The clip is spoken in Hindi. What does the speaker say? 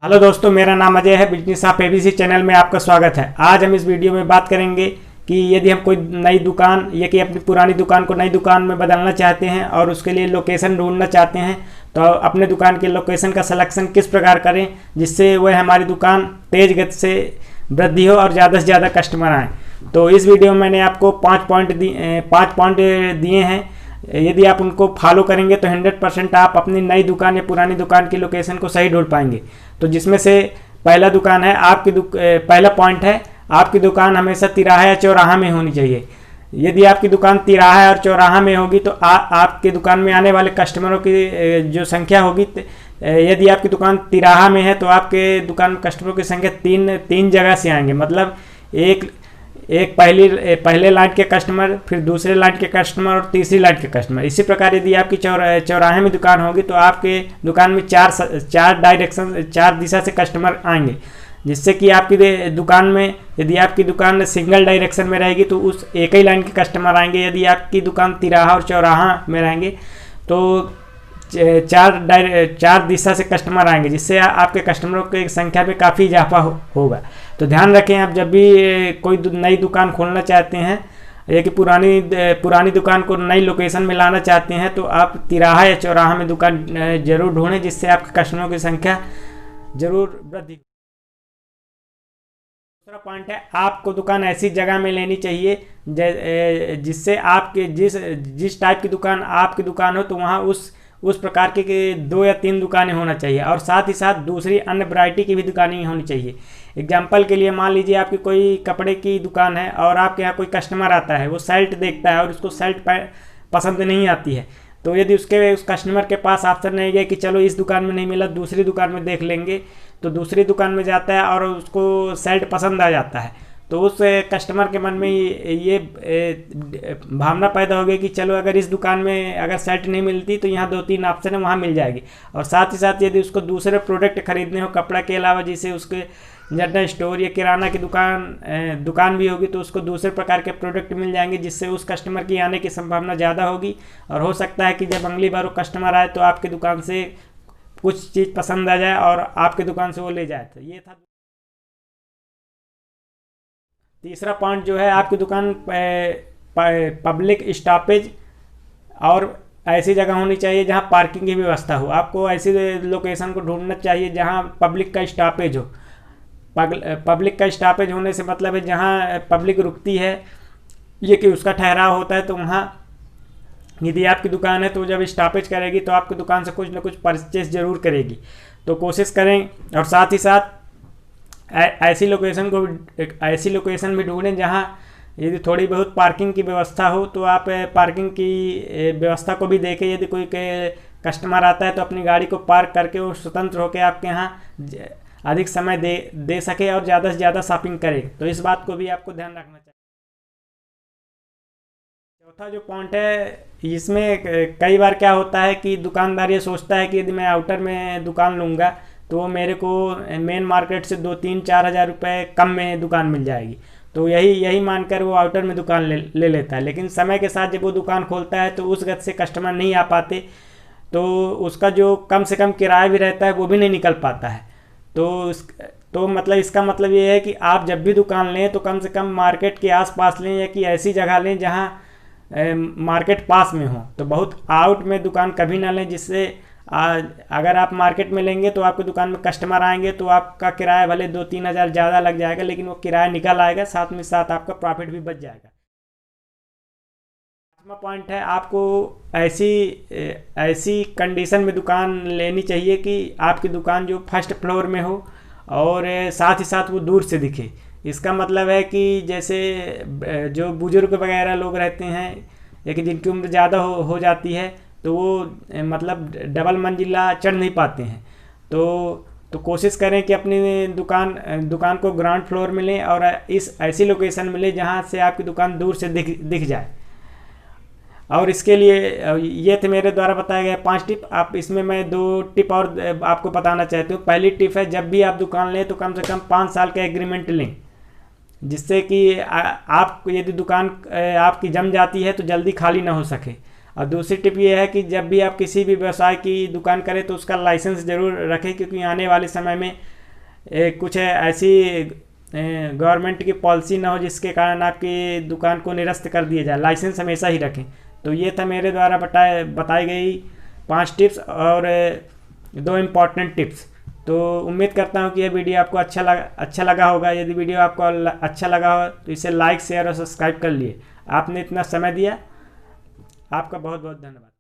हेलो दोस्तों, मेरा नाम अजय है। बिजनेस ऑफ एबीसी चैनल में आपका स्वागत है। आज हम इस वीडियो में बात करेंगे कि यदि हम कोई नई दुकान या कि अपनी पुरानी दुकान को नई दुकान में बदलना चाहते हैं और उसके लिए लोकेशन ढूंढना चाहते हैं, तो अपने दुकान के लोकेशन का सिलेक्शन किस प्रकार करें जिससे वह हमारी दुकान तेज़ गति से वृद्धि हो और ज़्यादा से ज़्यादा कस्टमर आएँ। तो इस वीडियो में मैंने आपको 5 पॉइंट दिए हैं। यदि आप उनको फॉलो करेंगे तो 100% आप अपनी नई दुकान या पुरानी दुकान की लोकेशन को सही ढूंढ पाएंगे। तो जिसमें से पहला पॉइंट है, आपकी दुकान हमेशा तिराहा या चौराहा में होनी चाहिए। यदि आपकी दुकान तिराहा और चौराहा में होगी तो आपके दुकान में आने वाले कस्टमरों की जो संख्या होगी, यदि आपकी दुकान तिराहा में है तो आपके दुकान में कस्टमरों की संख्या तीन जगह से आएंगे। मतलब एक पहले लाइन के कस्टमर, फिर दूसरे लाइन के कस्टमर और तीसरी लाइन के कस्टमर। इसी प्रकार यदि आपकी चौराहे में दुकान होगी तो आपके दुकान में चार दिशा से कस्टमर आएंगे, जिससे कि आपकी दुकान में, यदि आपकी दुकान सिंगल डायरेक्शन में रहेगी तो उस एक ही लाइन के कस्टमर आएंगे। यदि आपकी दुकान तिराहा और चौराहा में रहेंगे तो चार दिशा से कस्टमर आएंगे, जिससे आपके कस्टमरों की संख्या में काफ़ी इजाफा होगा। तो ध्यान रखें, आप जब भी कोई नई दुकान खोलना चाहते हैं या कि पुरानी दुकान को नई लोकेशन में लाना चाहते हैं तो आप तिराहा या चौराहा में दुकान जरूर ढूंढें, जिससे आपके कस्टमरों की संख्या जरूर वृद्धि। दूसरा पॉइंट है, आपको दुकान ऐसी जगह में लेनी चाहिए जिससे आपके जिस टाइप की दुकान आपकी दुकान हो तो वहाँ उस प्रकार के 2 या 3 दुकानें होना चाहिए, और साथ ही साथ दूसरी अन्य वैरायटी की भी दुकानें होनी चाहिए। एग्जाम्पल के लिए मान लीजिए आपकी कोई कपड़े की दुकान है और आपके यहाँ कोई कस्टमर आता है, वो शर्ट देखता है और उसको शर्ट पसंद नहीं आती है। तो यदि उस कस्टमर के पास ऑप्शन नहीं है कि चलो इस दुकान में नहीं मिला दूसरी दुकान में देख लेंगे, तो दूसरी दुकान में जाता है और उसको शर्ट पसंद आ जाता है, तो उस कस्टमर के मन में ये भावना पैदा होगी कि चलो अगर इस दुकान में अगर शर्ट नहीं मिलती तो यहाँ 2-3 ऑप्शन है, वहाँ मिल जाएगी। और साथ ही साथ यदि उसको दूसरे प्रोडक्ट खरीदने हो कपड़ा के अलावा, जैसे उसके जनरल स्टोर या किराना की दुकान भी होगी, तो उसको दूसरे प्रकार के प्रोडक्ट मिल जाएंगे, जिससे उस कस्टमर की आने की संभावना ज़्यादा होगी। और हो सकता है कि जब अगली बार वो कस्टमर आए तो आपकी दुकान से कुछ चीज़ पसंद आ जाए और आपकी दुकान से वो ले जाए। तो ये था। तीसरा पॉइंट जो है, आपकी दुकान पब्लिक स्टॉपेज और ऐसी जगह होनी चाहिए जहां पार्किंग की व्यवस्था हो। आपको ऐसी लोकेशन को ढूंढना चाहिए जहां पब्लिक का स्टॉपेज हो। पब्लिक का स्टॉपेज होने से मतलब है जहां पब्लिक रुकती है, ये कि उसका ठहराव होता है। तो वहाँ यदि आपकी दुकान है तो जब स्टॉपेज करेगी तो आपकी दुकान से कुछ ना कुछ परचेस जरूर करेगी। तो कोशिश करें, और साथ ही साथ ऐसी लोकेशन भी ढूंढें जहां यदि थोड़ी बहुत पार्किंग की व्यवस्था हो। तो आप पार्किंग की व्यवस्था को भी देखें। यदि कोई कस्टमर आता है तो अपनी गाड़ी को पार्क करके वो स्वतंत्र होकर आपके यहाँ अधिक समय दे सके और ज़्यादा से ज़्यादा शॉपिंग करे। तो इस बात को भी आपको ध्यान रखना चाहिए। चौथा जो पॉइंट है, इसमें कई बार क्या होता है कि दुकानदार ये सोचता है कि यदि मैं आउटर में दुकान लूँगा तो वो मेरे को मेन मार्केट से 2-3-4 हज़ार रुपये कम में दुकान मिल जाएगी। तो यही मानकर वो आउटर में दुकान ले लेता है। लेकिन समय के साथ जब वो दुकान खोलता है तो उस गति से कस्टमर नहीं आ पाते, तो उसका जो कम से कम किराया भी रहता है वो भी नहीं निकल पाता है। तो मतलब इसका मतलब ये है कि आप जब भी दुकान लें तो कम से कम मार्केट के आसपास लें, या कि ऐसी जगह लें जहाँ मार्केट पास में हो। तो बहुत आउट में दुकान कभी ना लें, जिससे अगर आप मार्केट में लेंगे तो आपकी दुकान में कस्टमर आएंगे तो आपका किराया भले 2-3 हज़ार ज़्यादा लग जाएगा, लेकिन वो किराया निकल आएगा, साथ में साथ आपका प्रॉफिट भी बच जाएगा। पाँचवा पॉइंट है, आपको ऐसी कंडीशन में दुकान लेनी चाहिए कि आपकी दुकान जो फर्स्ट फ्लोर में हो और साथ ही साथ वो दूर से दिखे। इसका मतलब है कि जैसे जो बुजुर्ग वगैरह लोग रहते हैं या कि जिनकी उम्र ज़्यादा हो जाती है, तो वो मतलब डबल मंजिला चढ़ नहीं पाते हैं। तो कोशिश करें कि अपनी दुकान को ग्राउंड फ्लोर में लें और ऐसी लोकेशन में लें जहाँ से आपकी दुकान दूर से दिख जाए। और इसके लिए ये थे मेरे द्वारा बताए गए 5 टिप। आप इसमें मैं 2 टिप और आपको बताना चाहती हूँ। पहली टिप है, जब भी आप दुकान लें तो कम से कम 5 साल का एग्रीमेंट लें, जिससे कि आप यदि दुकान आपकी जम जाती है तो जल्दी खाली ना हो सके। और दूसरी टिप ये है कि जब भी आप किसी भी व्यवसाय की दुकान करें तो उसका लाइसेंस ज़रूर रखें, क्योंकि आने वाले समय में कुछ ऐसी गवर्नमेंट की पॉलिसी ना हो जिसके कारण आपकी दुकान को निरस्त कर दिया जाए। लाइसेंस हमेशा ही रखें। तो ये था मेरे द्वारा बताई गई 5 टिप्स और 2 इम्पॉर्टेंट टिप्स। तो उम्मीद करता हूँ कि यह वीडियो आपको अच्छा लगा होगा। यदि वीडियो आपको अच्छा लगा हो तो इसे लाइक शेयर और सब्सक्राइब कर लिए। आपने इतना समय दिया, आपका बहुत बहुत धन्यवाद।